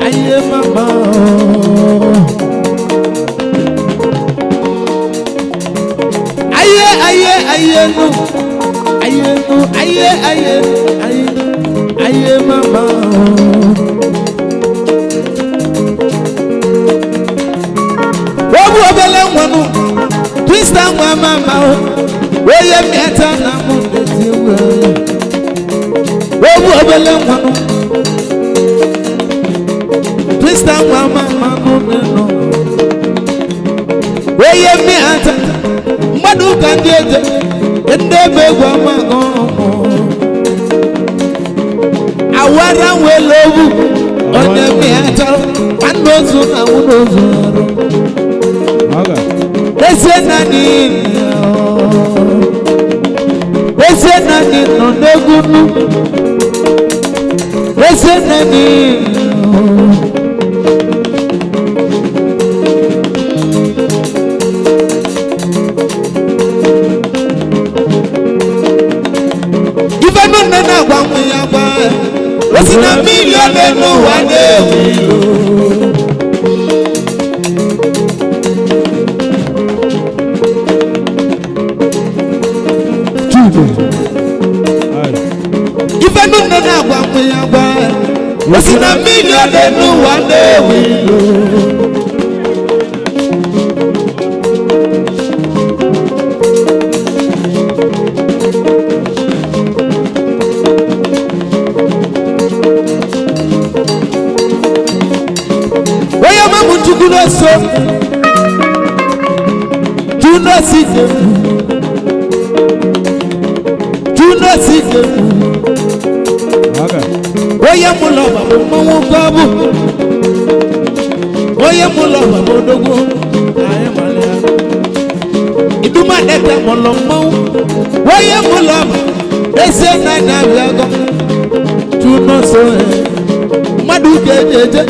Aye mama aye mama Obu obele nwanu twista nwa mama Oye miata na mundezi we Obu obele nwanu twista nwa mama no Oye miata madu kanjeje Ndebe gwa mago Awara welobu Onye miata Wanozu na unozu Ese nani no negunu Ese nani Nena kwa mwiyaba Wasina milione nuwane wilo Ifenu nena kwa mwiyaba Wasina milione nuwane wilo So, do not see them. Do not see them. Oya mulova, mamu kabu. Oya mulova, modogo. Ayamala. Iduma neta moloma. Oya mulova. Ese na na gago. Do not so. Madu jeje.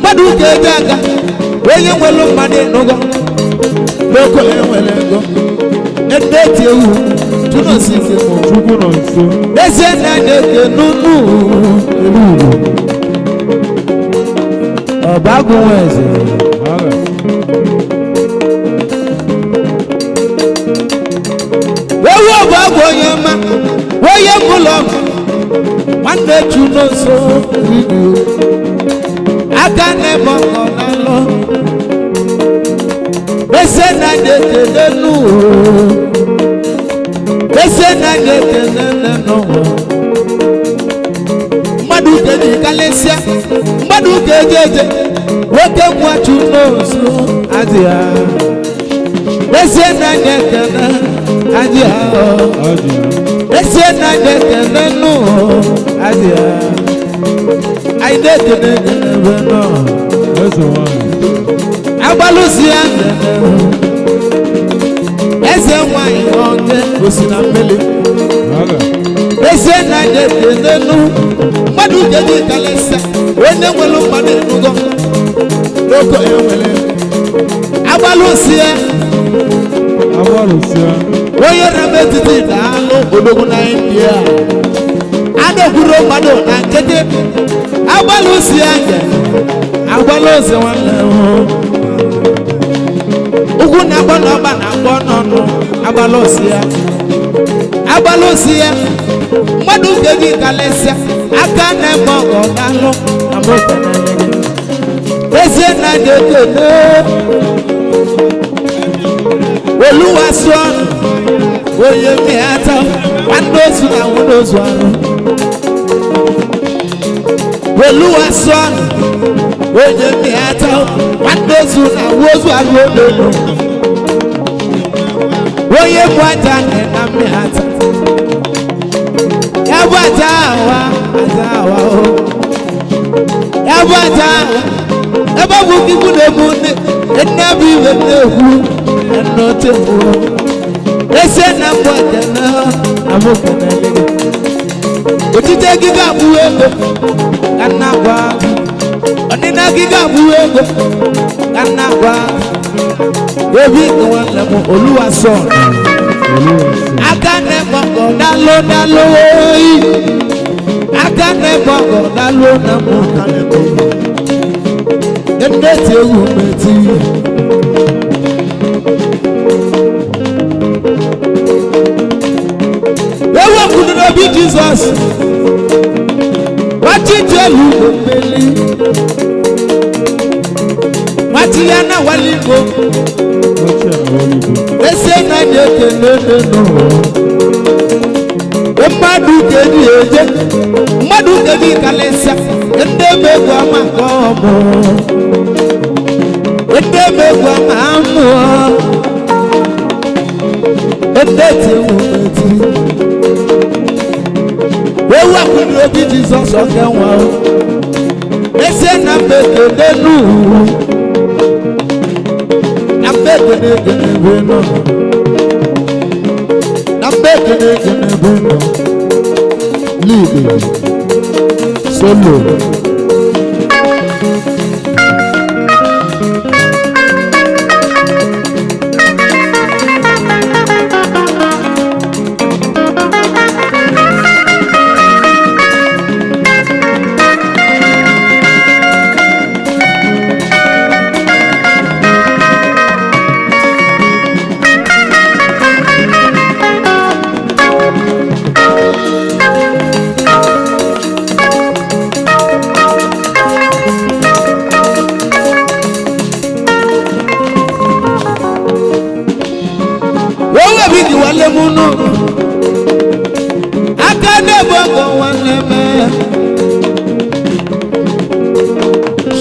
Madu jejaga. Oye mwelo mane nogo Loko enwele go Endeti ewu Tuno sike mo Chuku no nso Ese na neke nunu Obagu weze Wewe obagu yema Oye mulom Mande chuno nso Akane mongo nalo Ese na neke nu Ese na neke no Madu keji kalesia Madu kejeje Woke mwachu nosu Azia Ese na neke Azia Ese na neke nu Azia I neke no That's the one Abalusia Ese wine onge Osina mele Ese na neke nu Madu keji kalesia Wene mwelo mane nugo Loko enwele Abalusia Oye rametiti dalo Odogu na India Ado kuro mado na kete Abalusia Abalusia wane Ugu na bono ba na bono no Abalusia Madu keji kalesia Aka ne mongo dalo Amoka na nege Ese na nege no Oluwa son Oye mi ata Andozu na unozu anu Oluwa son Oye mi ata Andozu na unozu anu Oye mwata na mi ata Yabu atawa Yabu atawa Eba wuki mune Enabi wenehu Enote ese na mbọde na amoke na lege otite giga bu ego kana gwa onina giga bu ego kana gwa ebi kan le mo Olúwa sọ akane mongo dalo dalo yi akane mongo dalo na mo kane ko ende ti ewu meti ewu kunu no bi Jesus wati jelu meli wati yana waliko ese na nyeke nene no mmadu kedi eje mmadu kedi kalesa ende megwa makobo ende megwa mamu ende ti wumeti wewa kunu obi Jesus okenwa ese na meke nenu Bueno, libre, solo.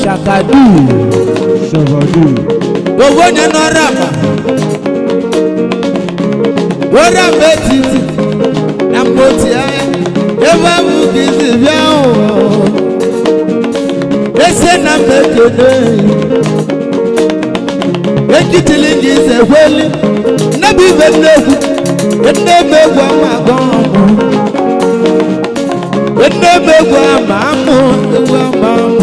Shavadu. Gbogbo ni no raba. Wora betiti. Na moti aya. Eva mu kisi bia o. Ese na mekede. Ekitili ngise kweli. Na bi beneku. Enne megwa magomo. Enne megwa mamu. Egwa mamu.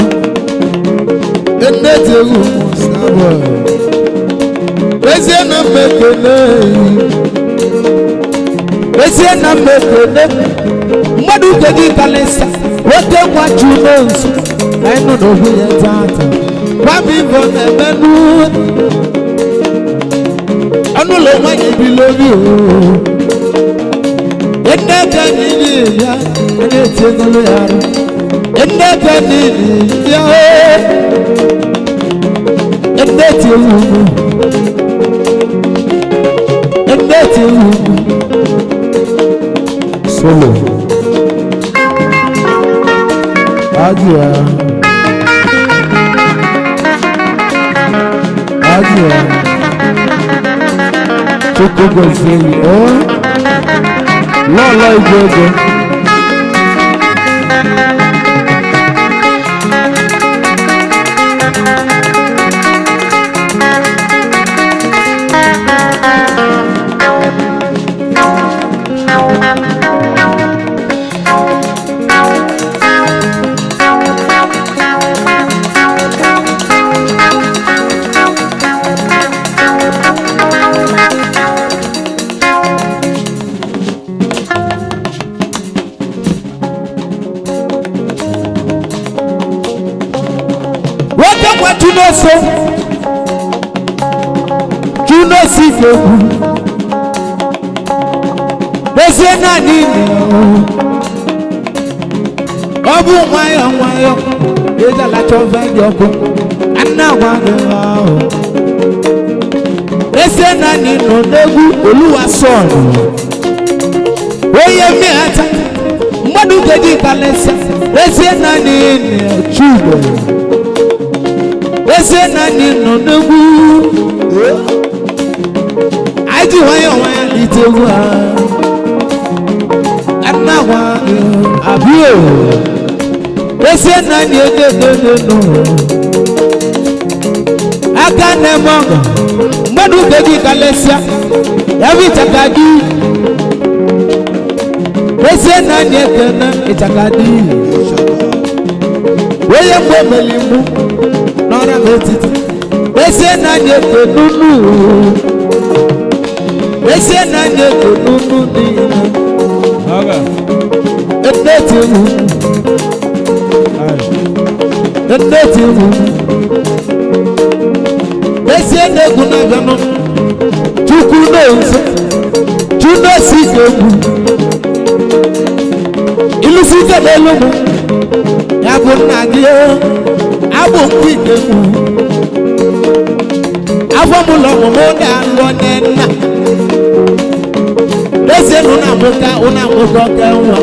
Enne tewu musabo. Ese na mekede. Ese na mekede. Mmadu kedi kalesa. Wote kwa chunonsu. Aino no huye tata. Kwa mivo nebenu. Anu lo manye bilobi o. Enne kanini ya. Enne tegalo yaro. Enne kanini ya. Enne tewu. Enne tewu. Solo. Adia. Adia. Choko gozeli. Oh. Lolo igogo. Juno sifu Bese na nini Obu mwayo Eza la chova yoko Anna wange wao Bese na nino negu Oluwa sonu Oye mi ata Mwadu kedi kalesa Bese na nini Chubo Ese na nino negu Aji waya litewa Anawa Abio Ese na ni no Akane mongo mmadụ ga-eji kalesịa ya bụ ịchakadị ezie na anyị ekene ịchakadị onye mgbe omeli mgbu n'ọrịa n'etiti ezie na anyị ekene unu ezie na anyị ekene unu niile etetiwu ezie na-egwu na-abịanụ chukwu na-ezo chunosi ga-egwu ilusi ike n'elu mụ ya bụ nna gị abụ nkwu ikegwu afọ m ụlọ ọmụmụ ga-alụ onye nna ezie na ụna amụka ọka nwa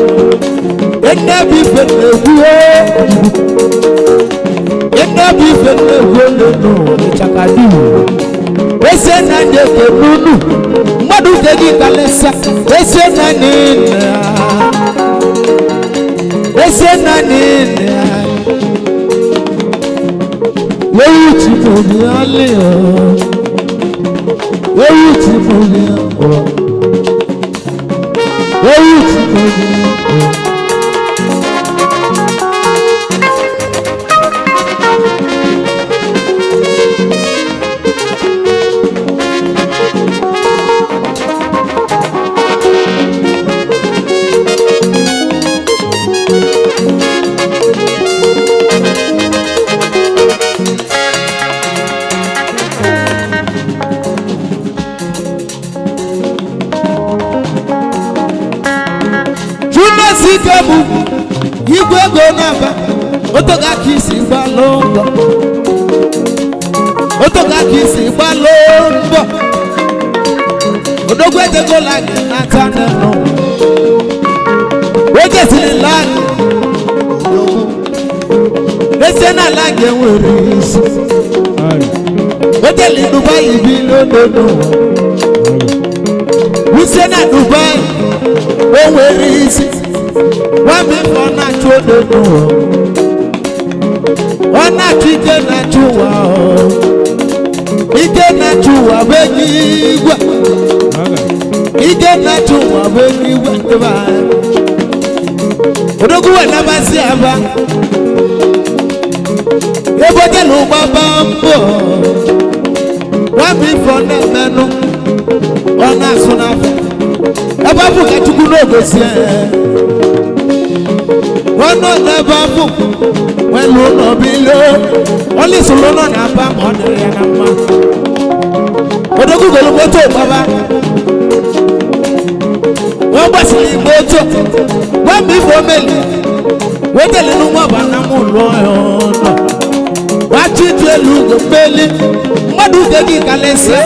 nne bụ ife na-egwu ebi ife na-egwu elu n'ụwa ịchakadị ezie na ndị eke n'unu mmadụ nke gị kalịsa ezie na niile weyi uchibobi alịọ weyi uchibobi Sikabu igwe ego n'aba otoga ka isi gbalụ mbọ odogwu ejego lagi n'ata n'ụlọ oge siri lagi ese na lagi enwere isi oge li Dubai bi n'ododo wuse na Dubai o nwere isi wami ọ na-achụ ododo ọ na-achụ ike na-achụ ụwa ike na-achụ ụwa bụ eluigwe ike na-achụ ụwa bụ eluigwe ndebe anyị odogwu wee nabasị aba ebe oje na ụgbaba mbọ wami ọ na-emenụ ọ na-asụ n'afọ ebe ọ bụ ka Chukwu n'ogosi ọnụ n'ebe afọ nwere ụlọ bilo onye soro nọ na aba ma ọ dịrị ya na mma odogwu golu moto gbaba wọ́n gbàsílẹ̀ ìgbó tó wọ́n mi fò mẹ́lì wọ́n tẹ̀lé ní wọ́n bá ná mú lọ ọ̀nà wọ́n á ti tu elu gbẹ́lẹ́ mọ́dún gẹ́gẹ́ kalẹ̀ sẹ́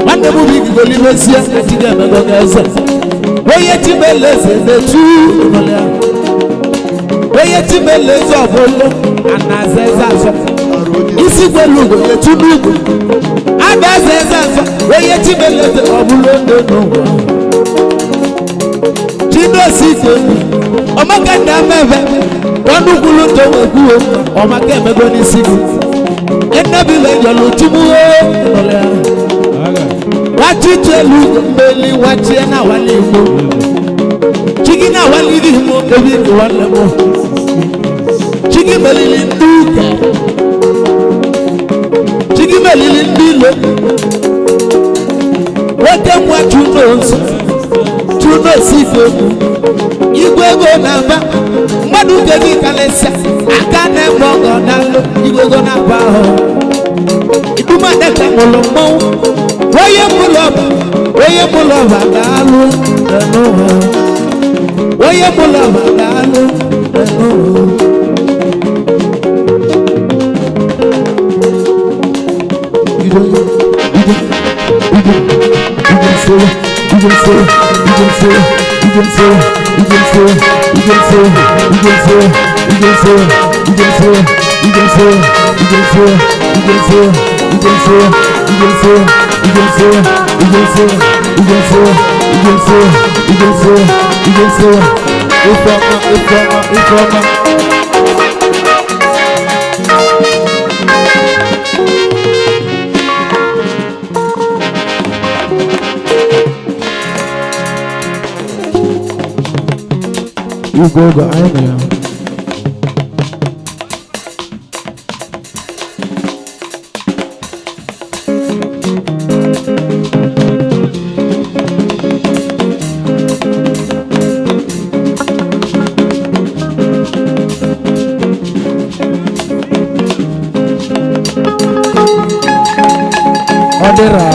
wọ́n tẹ̀ mú bí gbẹ́lẹ́ lọ sí ẹ̀ ti dẹ̀ mẹ́gbẹ́ kẹsẹ̀ wọ́n yẹ ti mẹ́lẹ̀ sẹ̀ lẹ̀ tú ìmọ̀lẹ́ wọ́n yẹ ti mẹ́lẹ̀ sọ̀ bọ́lọ́ ànàzẹ́ zàzọ́ isi gbẹ́lú gbẹ́lẹ́ tú lùgbò àbẹ́sẹ̀ zàzọ́ wọ́n yẹ ti mẹ́lẹ̀ sẹ̀ ọ̀bùlọ́ nínú Chinosi Kemi, Omakanda Meve, one Gulu to Egu, Omaka Megoni Sigi, and Nabila Yolutumu, what you tell you, Belly, what you now want to do. Chicken, I want to leave him every one level. Chicken Belly Duke, Chicken Belly Dilo, what them what you know. Chinosi Kemi, igwe go n'aba mmadụ gị kalịsịa aka na-eme ọgọ n'alụ igwe go n'aba ahụ idumadeka mụrụ mmọnwụ onye mụrụ ọba ga-alụ n'ụwa onye mụrụ ọba ga-alụ n'ụwa Ugogo anyị ya. Odera.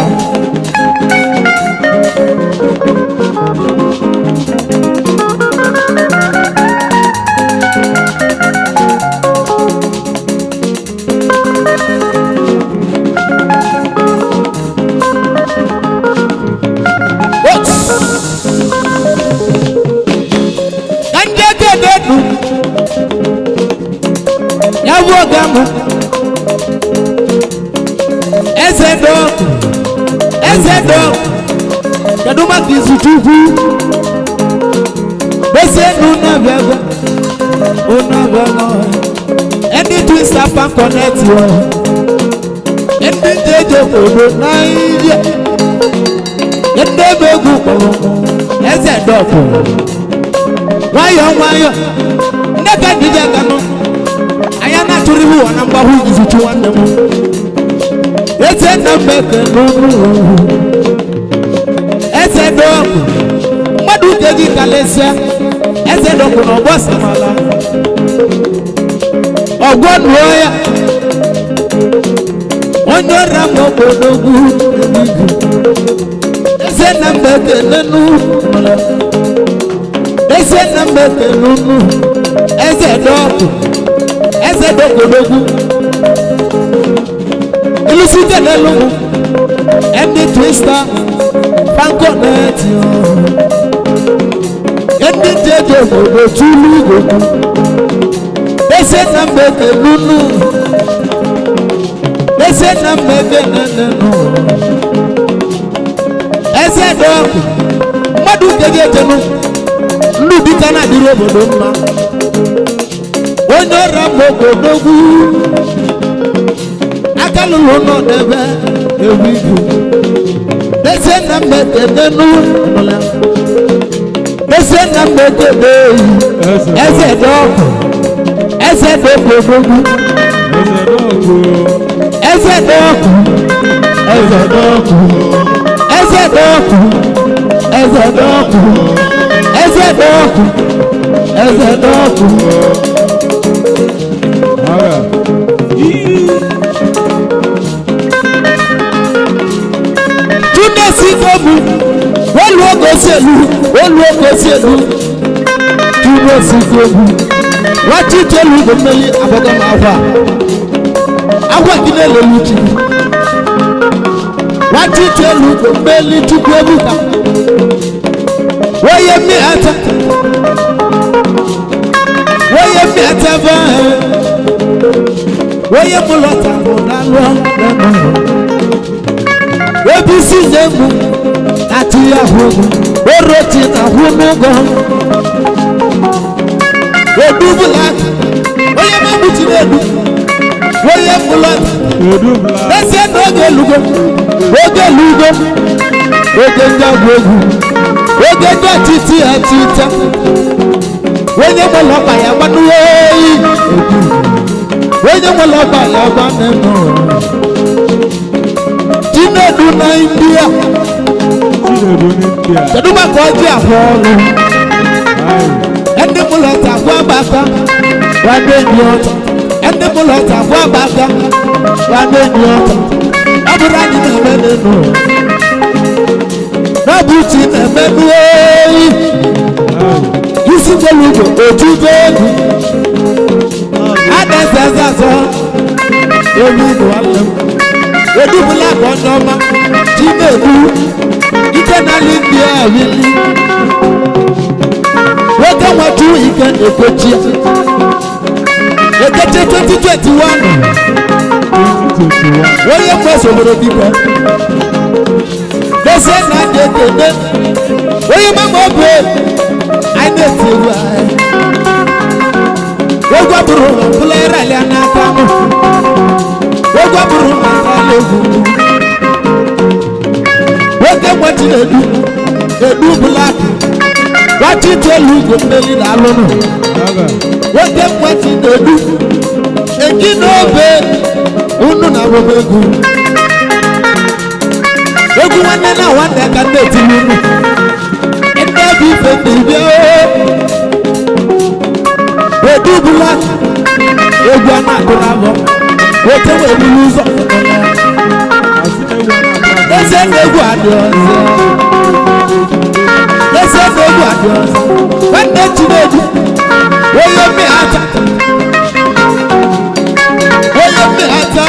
Kaduma kizuchuku Bese nuna vega Una vega Any twist up and connect you Any tejo kodo na ije Any begu kolomo Eze doko Wayo Neka dija kano Ayana turibu wanamba hu kizuchu wanemu Eze nambeke nunu Eze doku Madu keji kalesia Eze doku no boss mala Ogwan roya Onyo ramo kodogu Eze nambeke nenu Eze nambeke nunu Eze doku dogu Ilusite nelumu Endi twister Fanko neti Endi tejo gogo chulu gogo Bese na mbeke nunu Bese na mbeke nenenu Eze doku Madu kege tenu Lubika na dirobo doma Onyo rambo godogu Akalulu no debe Ewigu Bese na mbeke nenu Bese na mbeke dey Eze doku Eze doku dogu Eze doku Eze doku Eze doku Eze doku Eze doku Eze doku Sikobu, olu ogoselu, tubo sikobu. Wati telu gomeli abogam awa kine leluchi. Wati telu gomeli tukwebuka. Woye mi ata ba. Woye mulota bonalo. Ebisi nemu ati yahugu oroti na humugo edubula oye mabuti nedu oye mulat edubula bese oge lugo oge njagwegu oge dotiti atita onye molopa ya gbanu oyi onye molopa ya gbanu Chinedu na India. Kaduma koji afọlu. Endi mulota afọ abaka. Wade nyota. Endi mulota afọ abaka. Wade nyota. Abura ni na menenu. Nabuti na menu. Isi golugo ojugo. Adezazazo. Ewi do alem. Edubula kọjọma Chinedu Ikenali ndị awili Woke nwatu ike ekochi Ekeche 2021 Woye mweso moro dike Dese na dekede Woye mama obe Aine tiwa Wogwa buru Pulera liana kamo Wogwa buru Woke what you do black wachite elu ugo mmeli na alụnụ nwoke mgbachi na-edu eji n'obe unu na abụba egwu egwu nwanne na nwanne ka ndị etiri unu ndị ebe ife ndị bịa edubula egwu a na-akụ n'abọ nwoke wee buru ụzọ eze na-egwu adị ọzọ eze na-egwu adị ọzọ nwanne Chinedu onye mmehata onye mmehata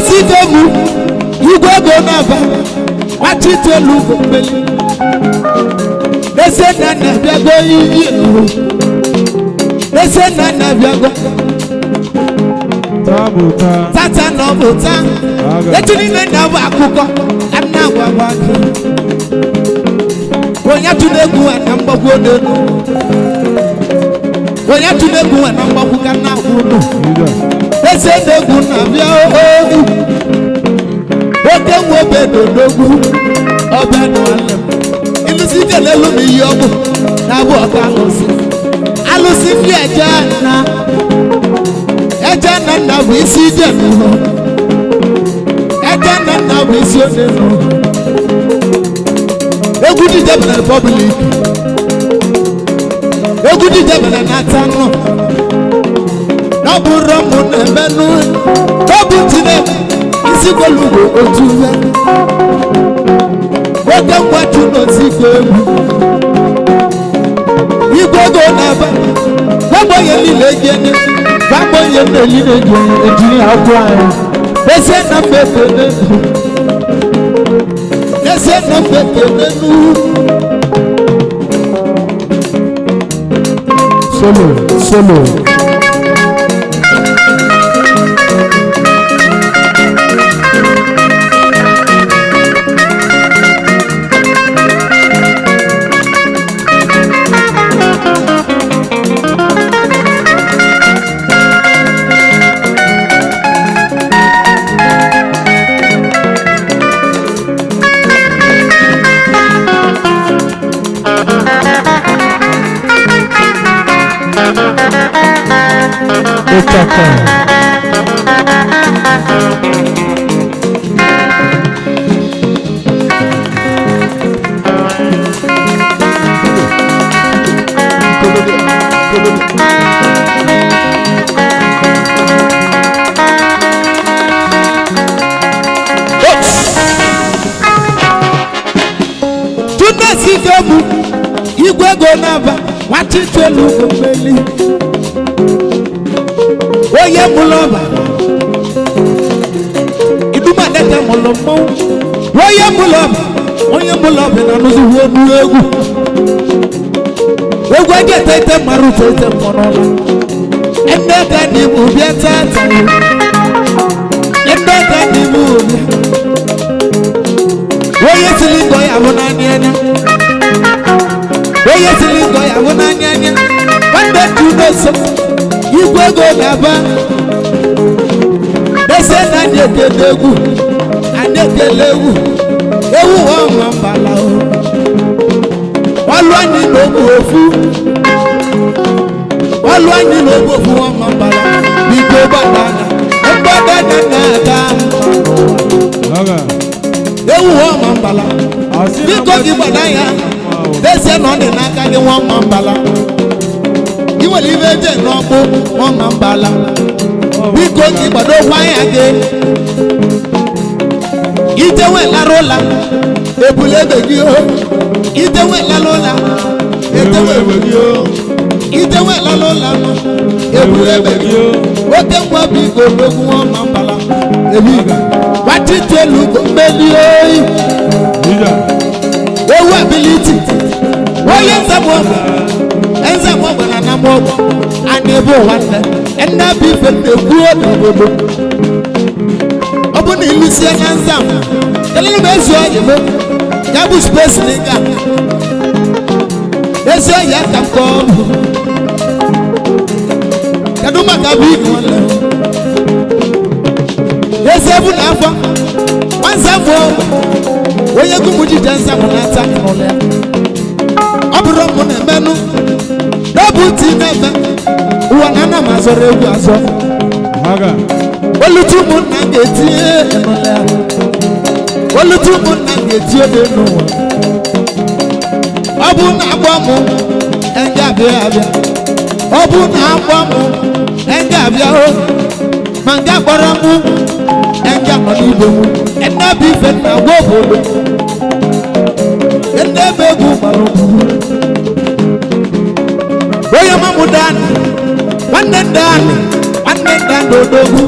Sitemu igwe ego n'aba wachite elu ugo mmeli ese na na-abịago iyi ese na na-abịago tata na ọbụta etu niile na-abụ akụkọ ana agwagwa gị onye tụrụ egwu a na mgbagwo n'elu onye tụrụ egwu a na mgbagwo ka na-agwụ ụlọ ese na-egwu na-abịa ohu oke nwe obedodogwu ọbịa n'ụlọ ịlụsi kelelu m iyi ọgwụ na-abụ ọka alụsị ndị eje na nna bụ isi ije n'ụlọ eje na nna bụ isi ode n'ụlọ egwu dije bụ na Republic egwu dije bụ na Natanụ n'ọbụrụ mụ na-eme n'ụlọ n'ọbụ Chineke isi golugo otu ya oge mgbachu n'ozigo egwu igwe ego na-aba gbagboye niile gịnị gbagboye niile gịnị ejiri akwụ anyị ese na mmepe n'elu ese na mmepe n'elu solo igwe ego na-aba wachite elu ugo mmeli onye mụlụ ọba idumadete mụlụ mmọnwụ onye mụlụ ọba na nụzụ onu egwu eji ete mmarụ ete mmọnụla ende ka n'ibu bịa tata ende ka n'ibu onye siri ngo ya bụ n'anya anya onye siri ngo ya bụ n'anya anya nwanne Chinedu igwe ego na-aba ese na anyị ekele egwu anyị ekele egwu ewu ọma mbala ọlụ anyị n'ogbu ofu ọma mbala biko gbadana na-aga ewu ọma mbala biko gị gbada ya ese na ọ dị n'aka gị nwa ọma mbala iwere ibe eje n'ọkpụ ọma mbala biko gị gbado gwa ya gị itewe lara ụla ebule ebe gị o itewe lara ụla etewe ebe gị o itewe lara ụla ebule ebe gị o oke ngwa biko ogwu ọma mbala ebiga wachite elu ugo mmeli oyi ewu ability onye nzamọgwụ na namọgwụ a na-ebe ụwa nne ena bi fe de ku ododo obu ni lusi anya nzam kelele be zo yebo ya bu space nigga eso ya kam ko kadu makabi ko le eso bu na afọ wanzafo oye gumu ji jansa mo na ta ko le oburo mo na menu dabuti na me wana na mazore egu aso Maga. olutu mo na geti enola olutu mo na geti odenu obu na agbo mo enga bia bia obu na agbo mo enga bia o manga gbara mu enga mo ni bo mu ena bi fe na wo bodo ena be gu maru oya mamu dan wanne dan dodogu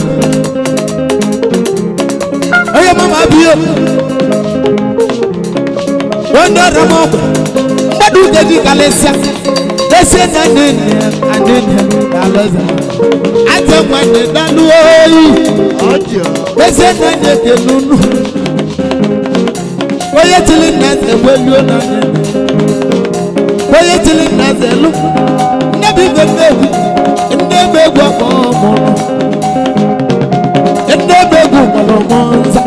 oya mama biyo wanda ramo badu dedi kalesa dese nanene anene daloza ate mwane dalu oyi dese nane kelunu oya tili naze welio nanene oya tili naze lu nebi bebegu ndebegu akomo ndebegu molomonza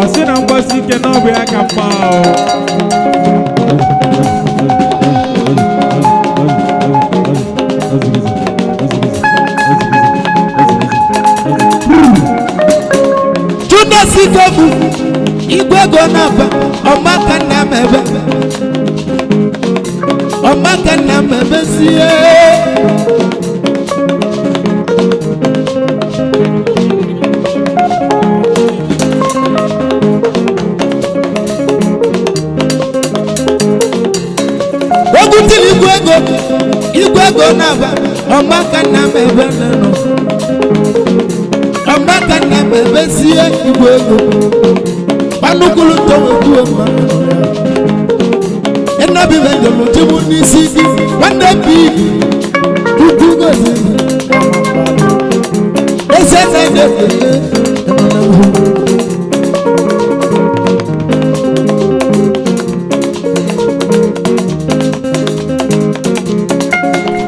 Asina mkwasi ke na obi aka pa Tuna sikobu igwego naba omaka na mebe siye ogutili igwego naba omaka na mebe neno omaka na mebe siye igwego panukulu towe kuwe mano ena bi venjolo timu ni sidi wanda bi tutugo sidi ese na de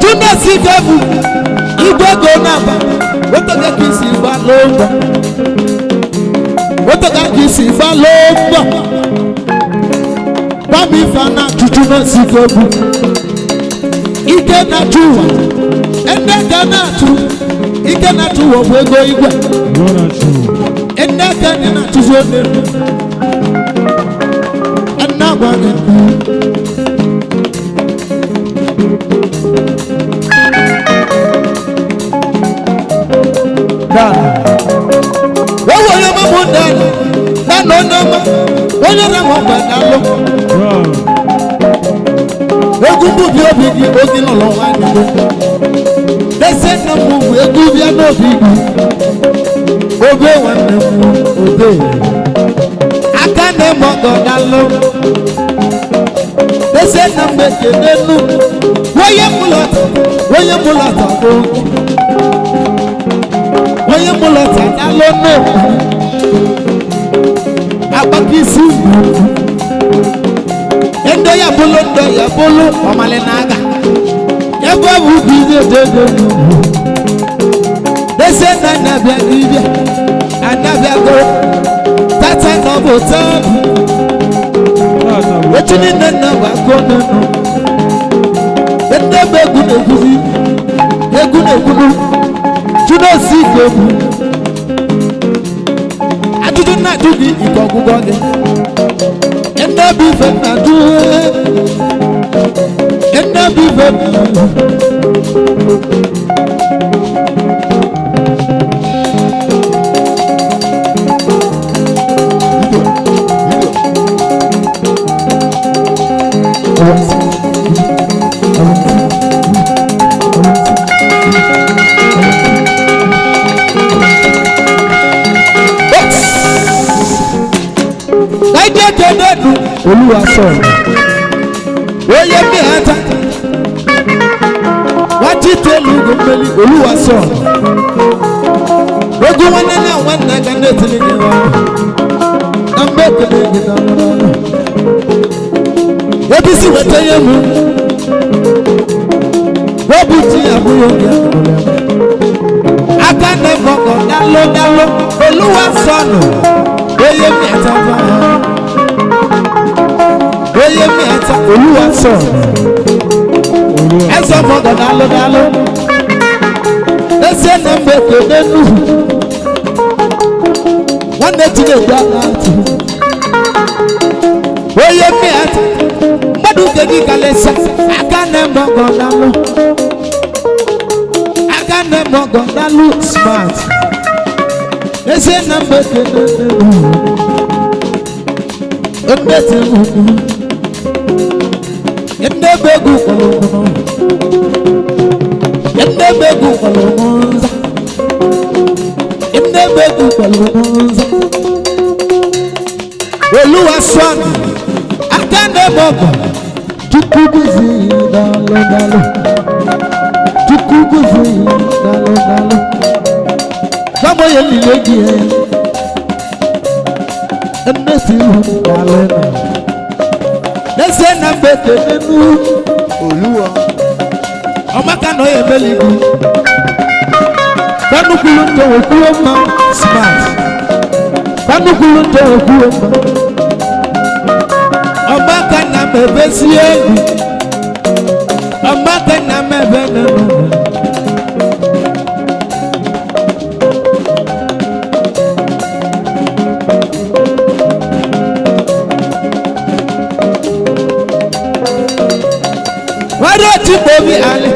tuna sikabu igwego naba wotoga kisi balomba Bami fana tutuna sikobu ike na tuwa endeka na tu ike na tuwa wego igwe endeka ni na tuzone enabane dana wewe yama mundana dana nama onye na mo gbadalo egumbu bi obi di ogi lolo wa ni dese na mu egu bi na obi di obe wa na mu obe aka na mo gbadalo dese na mbeke nenu woye mulata ko woye mulata dalo no abakisi endo ya bolo omale naga yego bubi de dese na bia bia anabia go tata no botan wetuni na wa go no ende begu neguzi tuno sikobu atudu na tugi ikogugo ge ende bi fe na du ende bi fe Olúwa sọ̀rọ̀. Oye mi ata. Wá chitelu gomeli oluwa so ogu wana na wana ga netili ni wa ambekele gida ebisi weteye mu wobuti abuyo ya akane moko dalo dalo oluwa so no oye mi ataba oye mi ata oluwa so ẹsọ mọgàn dálódáló ẹsẹ náà mbẹkẹ nínú wọn nẹtí lè gbà láti oyè mi àti mọdù kejì kalẹ sẹ akánẹ mọgàn dáló smart ẹsẹ náà mbẹkẹ nínú ẹnẹtí mọgàn. Endebegu kolomono, endebegu kolomonza, endebegu kolomonza. Oluwa swami, akande bogo, tukuguzi dalo dalo, tukuguzi dalo dalo. Kamo yeli legi ya, endesi dalo dalo. Nese na mbeke nenu Oluwa Omaka no ye meligu Panukulu nte wekuwe ma smart Panukulu nte wekuwe ma Omaka na mebesi egu Omaka na mebe nenu Bobi Ali,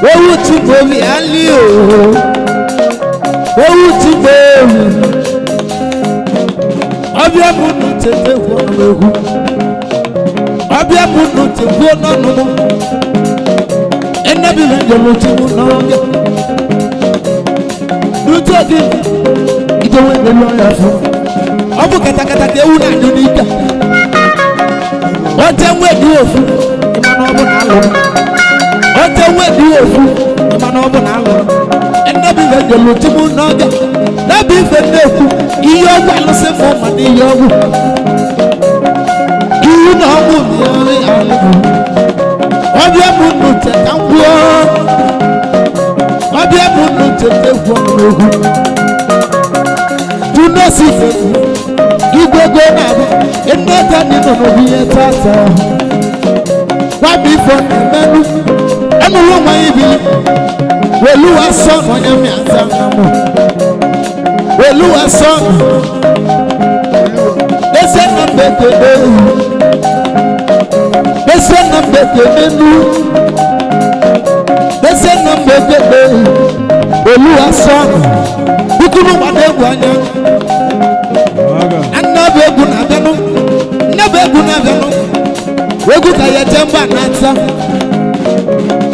owu ti Bobi Ali o, owu ti Bobi. Ọbịa munu tete wọnú ehu, ọbịa munu tete wọnú mu. Ẹnabi mi jọlọ ti mu n'ọgẹ. Nutu odi, ìjọba ẹgbẹ lọ́yà fún. Ọbụ katakata ka ewu na-adụ n'ike. Ọtẹ nwe di ofu. Ote wedi ofu imana obu na alo enabi ve jelo timu noga nabi ve neku iyo ogwu alose mo ma ni iyo ogwu iyo na ogwu ni ari alibu obi emu nu te kambuo obi emu nu te te kwa ogwu tu no si fe igwego na aba enota ni no no bi etata Wabi for menu, emu wo mwa ibili. Oluwa son onyame azanamo. Oluwa son. Ese na mbeke do. Ese na mbeke menu. Ese na mbeke do. Oluwa son. Bukuru madegu anya. Anabegu na benu. Nabegu na benu. Wegu kaya temba nata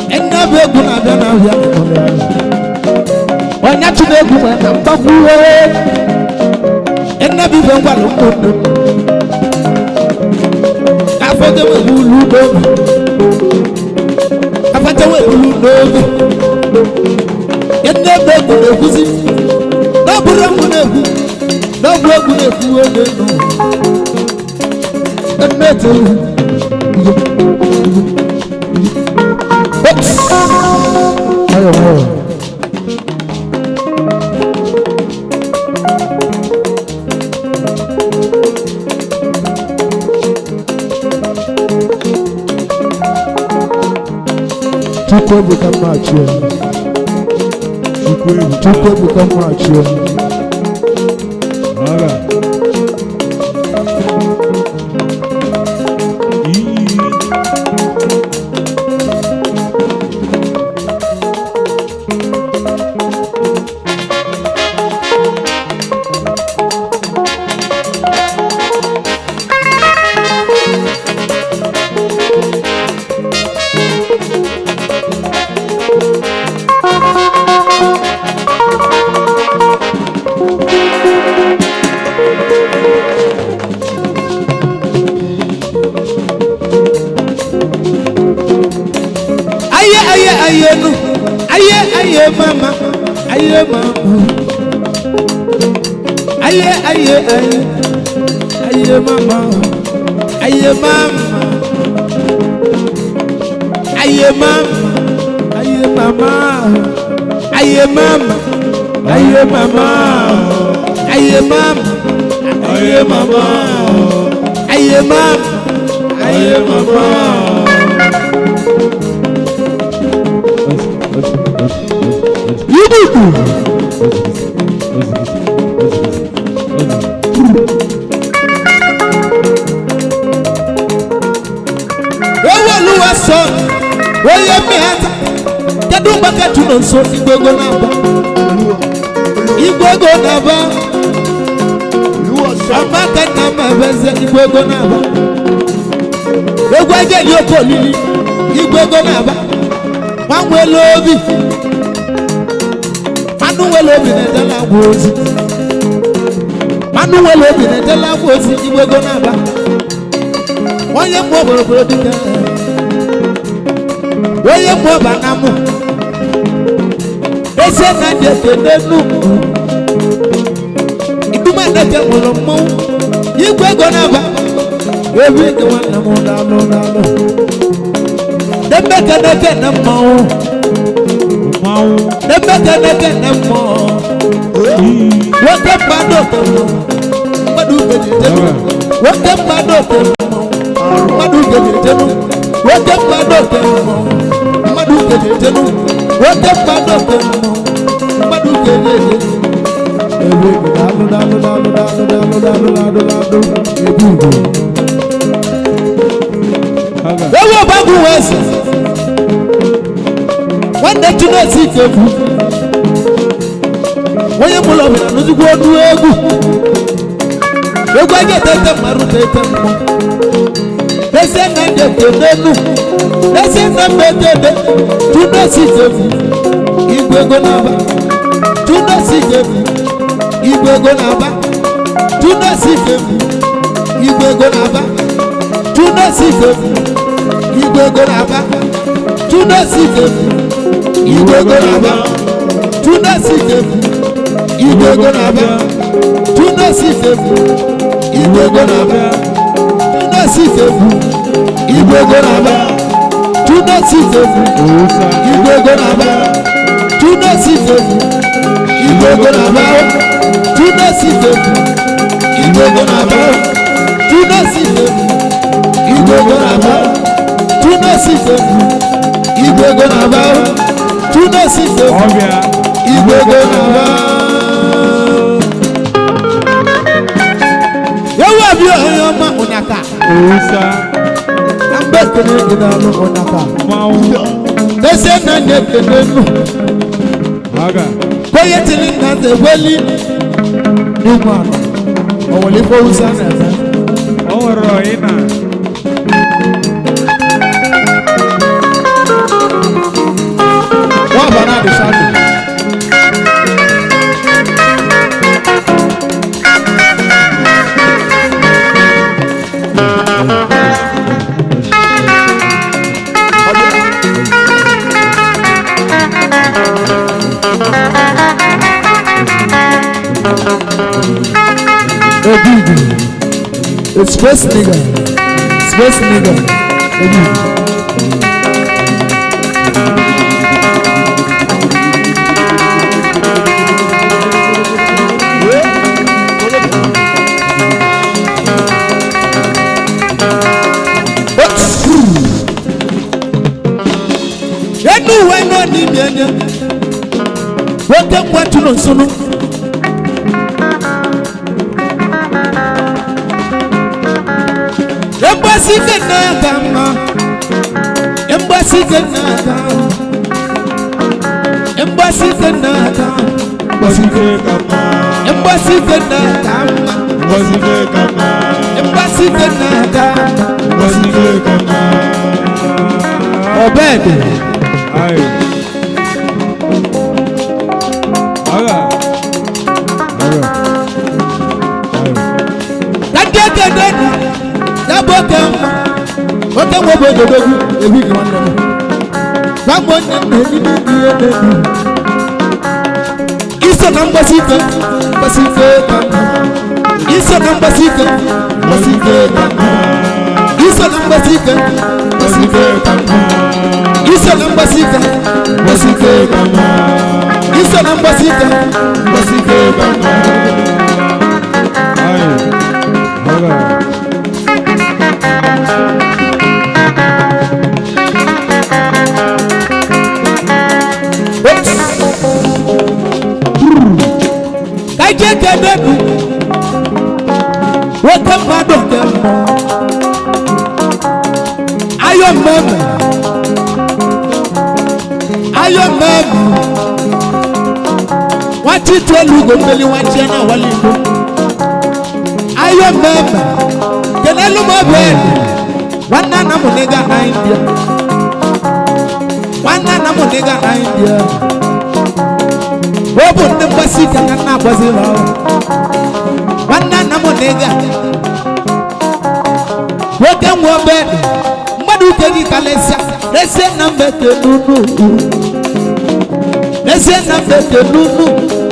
Enna begu na bena ya Wanya tunegu na mbakuwe Enna bibe ngwa lukono Kafete we bulu dogo Kafete we bulu dogo Enna begu na kuzi Nabura munegu Nabura munegu wele no Enna telu Chukwu kama achie. Chukwu kama achie. Aga. mama. Aye mama. Aye mama. Aye mama. Aye mama. Aye mama. Aye mama. Aye mama. Aye mama. Aye mama. Aye mama. Oluwa son, oye mi ata, kedu mbaka tuno nso igwego naba, igwego naba, amaka nama beze igwego naba, egwege yoko lili, igwego naba, wanwe lobi, manu we lobi netela wozi, manu we lobi netela wozi igwego naba, oye mwo boro dika. Oye mwa banamu ese na detenenu iduma neke molomo igwe gonaba ebi ke wana mo dalo dembeke neke na mo dembeke neke na mo wote pado tomo madu gedetenu wote pado tomo madu gedetenu wote pado tomo madu gedetenu wote pado tomo madu gedetenu ebi dalo ebi ewo bagu wese wande tuno sikefu woye mulo bina nuzugwo du egu ege tete maru tete mo ese na detenenu ese na medede tuno sikefu igwego naba tuno sikefu igwego naba tuno sikefu igwego naba tuno sikefu igwego naba tuno sikefu igwego naba tuno sikefu igwego naba tuno sikefu igwego naba tuno sikefu igwego naba tuno sikefu igwego naba tuno sikefu igwego naba tuno sikefu igwego naba tuno sikefu igwego naba tuno sikefu igwego naba tuno sikefu igwego naba yawa bi oyoma onaka ambe kene gidalo onaka dese na nekenenu Aga koye tilinga ze weli numano owoli fo usana za oro ina wa bana de shatu it's space nigga yenu weno ni mienya wote kwatu no sunu Embassy Canada, Embassy Canada, Embassy Canada, Embassy Canada, Embassy Canada, Embassy Canada, Embassy Canada. Obed, Aye. Aga. Oke wo bo do dogu ebi ki wan dem. Ba mo ni ni ni ni. iso na mbasika kama iso na mbasika kama iso na mbasika kama iso na mbasika kama iso na mbasika kama Ayo. Hola. Kaje kebeku waka mado kemo ayo meme wati tolugo mbeli wachena walindo ayo meme kenelu mabene wana na munega na India Bobo ndembasika kana bazira wana na munega wote ngombe mbadu kegi kalesa lese na mbete nunu